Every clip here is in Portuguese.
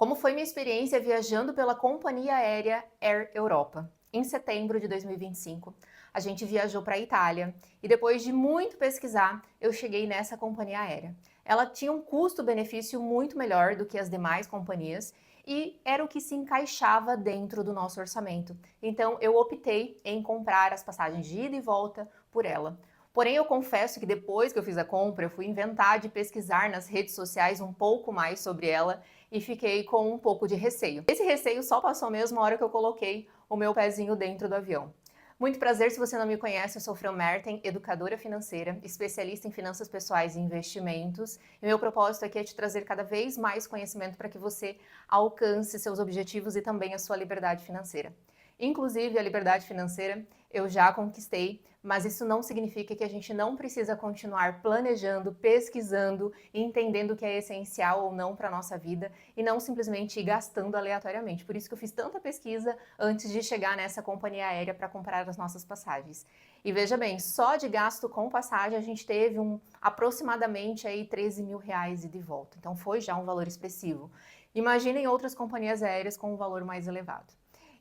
Como foi minha experiência viajando pela companhia aérea Air Europa? Em setembro de 2025, a gente viajou para a Itália e depois de muito pesquisar, eu cheguei nessa companhia aérea. Ela tinha um custo-benefício muito melhor do que as demais companhias e era o que se encaixava dentro do nosso orçamento. Então eu optei em comprar as passagens de ida e volta por ela. Porém, eu confesso que depois que eu fiz a compra, eu fui inventar de pesquisar nas redes sociais um pouco mais sobre ela e fiquei com um pouco de receio. Esse receio só passou mesmo a hora que eu coloquei o meu pezinho dentro do avião. Muito prazer, se você não me conhece, eu sou Fran Merten, educadora financeira, especialista em finanças pessoais e investimentos. E meu propósito aqui é te trazer cada vez mais conhecimento para que você alcance seus objetivos e também a sua liberdade financeira. Inclusive, a liberdade financeira eu já conquistei, mas isso não significa que a gente não precisa continuar planejando, pesquisando e entendendo o que é essencial ou não para a nossa vida e não simplesmente ir gastando aleatoriamente. Por isso que eu fiz tanta pesquisa antes de chegar nessa companhia aérea para comprar as nossas passagens. E veja bem, só de gasto com passagem a gente teve aproximadamente aí 13 mil reais e de volta. Então foi já um valor expressivo. Imaginem outras companhias aéreas com um valor mais elevado.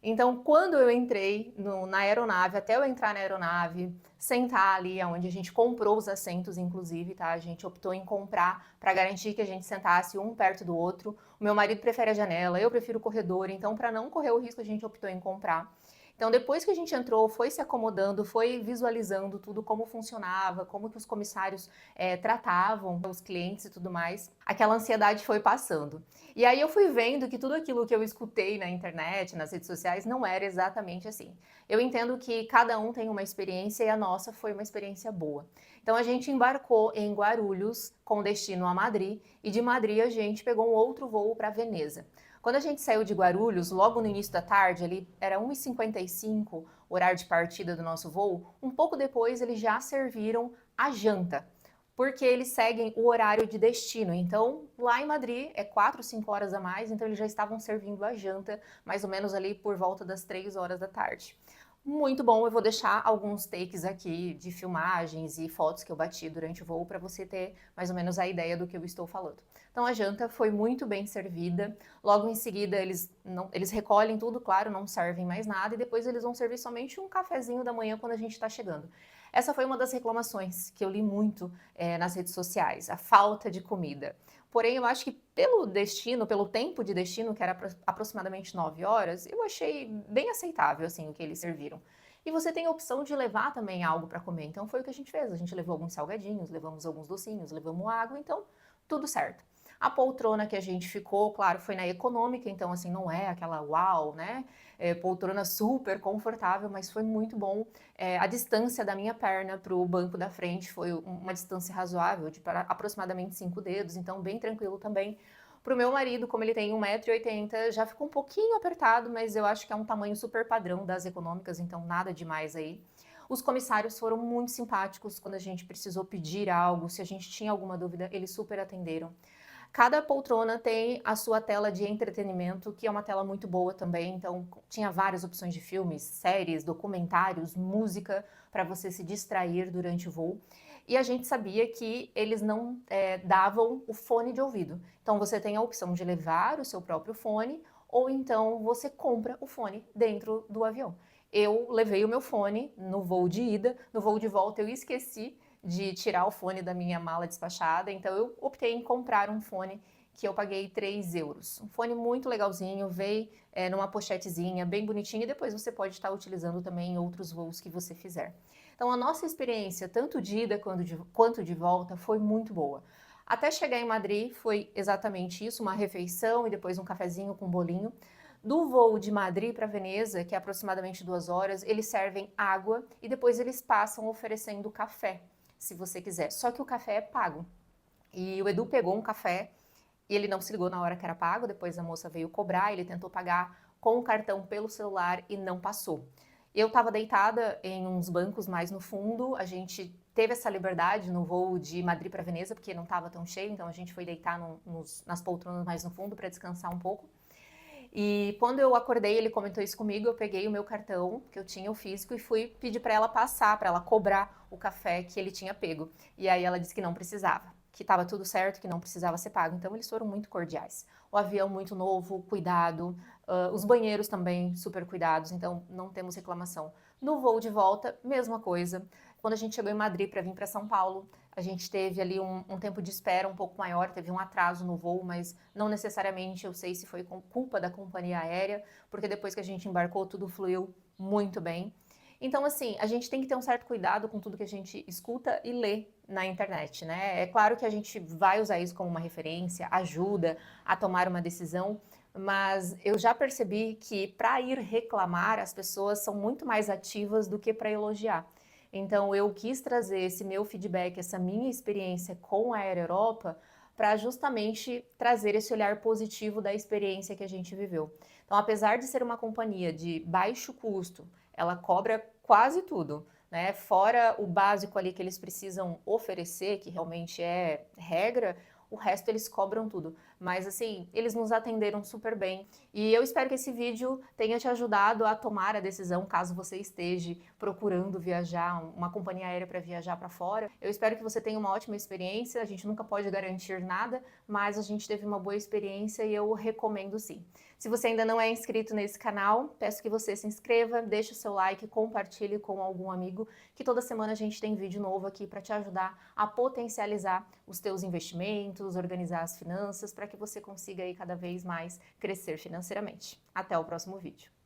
Então, quando eu entrei na aeronave, até eu entrar na aeronave, sentar ali onde a gente comprou os assentos, inclusive, tá? A gente optou em comprar para garantir que a gente sentasse um perto do outro. O meu marido prefere a janela, eu prefiro o corredor, então, para não correr o risco, a gente optou em comprar. Então, depois que a gente entrou, foi se acomodando, foi visualizando tudo, como funcionava, como que os comissários tratavam os clientes e tudo mais, aquela ansiedade foi passando. E aí eu fui vendo que tudo aquilo que eu escutei na internet, nas redes sociais, não era exatamente assim. Eu entendo que cada um tem uma experiência e a nossa foi uma experiência boa. Então a gente embarcou em Guarulhos com destino a Madrid e de Madrid a gente pegou um outro voo para Veneza. Quando a gente saiu de Guarulhos, logo no início da tarde, ali era 1h55, o horário de partida do nosso voo, um pouco depois eles já serviram a janta, porque eles seguem o horário de destino. Então, lá em Madrid é 4, 5 horas a mais, então eles já estavam servindo a janta, mais ou menos ali por volta das 3 horas da tarde. Muito bom, eu vou deixar alguns takes aqui de filmagens e fotos que eu bati durante o voo para você ter mais ou menos a ideia do que eu estou falando. Então a janta foi muito bem servida, logo em seguida eles recolhem tudo, claro, não servem mais nada e depois eles vão servir somente um cafezinho da manhã quando a gente está chegando. Essa foi uma das reclamações que eu li muito nas redes sociais, a falta de comida. Porém, eu acho que pelo destino, pelo tempo de destino, que era aproximadamente 9 horas, eu achei bem aceitável assim o que eles serviram. E você tem a opção de levar também algo para comer. Então foi o que a gente fez. A gente levou alguns salgadinhos, levamos alguns docinhos, levamos água, então tudo certo. A poltrona que a gente ficou, claro, foi na econômica, então assim, não é aquela uau, né? Poltrona super confortável, mas foi muito bom. A distância da minha perna para o banco da frente foi uma distância razoável, de aproximadamente 5 dedos, então bem tranquilo também. Para o meu marido, como ele tem 1,80 m, já ficou um pouquinho apertado, mas eu acho que é um tamanho super padrão das econômicas, então nada demais aí. Os comissários foram muito simpáticos quando a gente precisou pedir algo, se a gente tinha alguma dúvida, eles super atenderam. Cada poltrona tem a sua tela de entretenimento, que é uma tela muito boa também, então tinha várias opções de filmes, séries, documentários, música para você se distrair durante o voo. E a gente sabia que eles não davam o fone de ouvido. Então você tem a opção de levar o seu próprio fone ou então você compra o fone dentro do avião. Eu levei o meu fone no voo de ida, no voo de volta eu esqueci de tirar o fone da minha mala despachada, então eu optei em comprar um fone que eu paguei 3 euros. Um fone muito legalzinho, veio numa pochetezinha, bem bonitinho, e depois você pode estar utilizando também em outros voos que você fizer. Então a nossa experiência, tanto de ida quanto de volta, foi muito boa. Até chegar em Madrid foi exatamente isso, uma refeição e depois um cafezinho com bolinho. Do voo de Madrid para Veneza, que é aproximadamente 2 horas, eles servem água e depois eles passam oferecendo café, se você quiser. Só que o café é pago. E o Edu pegou um café e ele não se ligou na hora que era pago, depois a moça veio cobrar, ele tentou pagar com o cartão pelo celular e não passou. Eu estava deitada em uns bancos mais no fundo, a gente teve essa liberdade no voo de Madrid para Veneza, porque não estava tão cheio, então a gente foi deitar nas poltronas mais no fundo para descansar um pouco. E quando eu acordei, ele comentou isso comigo, eu peguei o meu cartão, que eu tinha o físico, e fui pedir para ela passar, para ela cobrar o café que ele tinha pego. E aí ela disse que não precisava. que estava tudo certo, que não precisava ser pago. Então eles foram muito cordiais. O avião muito novo, cuidado, os banheiros também super cuidados, então não temos reclamação. No voo de volta, mesma coisa. Quando a gente chegou em Madrid para vir para São Paulo, a gente teve ali um tempo de espera um pouco maior, teve um atraso no voo, mas não necessariamente eu sei se foi com culpa da companhia aérea, porque depois que a gente embarcou, tudo fluiu muito bem. Então, assim, a gente tem que ter um certo cuidado com tudo que a gente escuta e lê na internet, né? É claro que a gente vai usar isso como uma referência, ajuda a tomar uma decisão, mas eu já percebi que para ir reclamar, as pessoas são muito mais ativas do que para elogiar. Então, eu quis trazer esse meu feedback, essa minha experiência com a Air Europa, para justamente trazer esse olhar positivo da experiência que a gente viveu. Então, apesar de ser uma companhia de baixo custo, ela cobra quase tudo, né? Fora o básico ali que eles precisam oferecer, que realmente é regra, o resto eles cobram tudo. Mas assim, eles nos atenderam super bem. E eu espero que esse vídeo tenha te ajudado a tomar a decisão, caso você esteja procurando viajar, uma companhia aérea para viajar para fora. Eu espero que você tenha uma ótima experiência. A gente nunca pode garantir nada, mas a gente teve uma boa experiência e eu recomendo sim. Se você ainda não é inscrito nesse canal, peço que você se inscreva, deixe o seu like, compartilhe com algum amigo, que toda semana a gente tem vídeo novo aqui para te ajudar a potencializar os teus investimentos, organizar as finanças, para que você consiga aí cada vez mais crescer financeiramente. Até o próximo vídeo.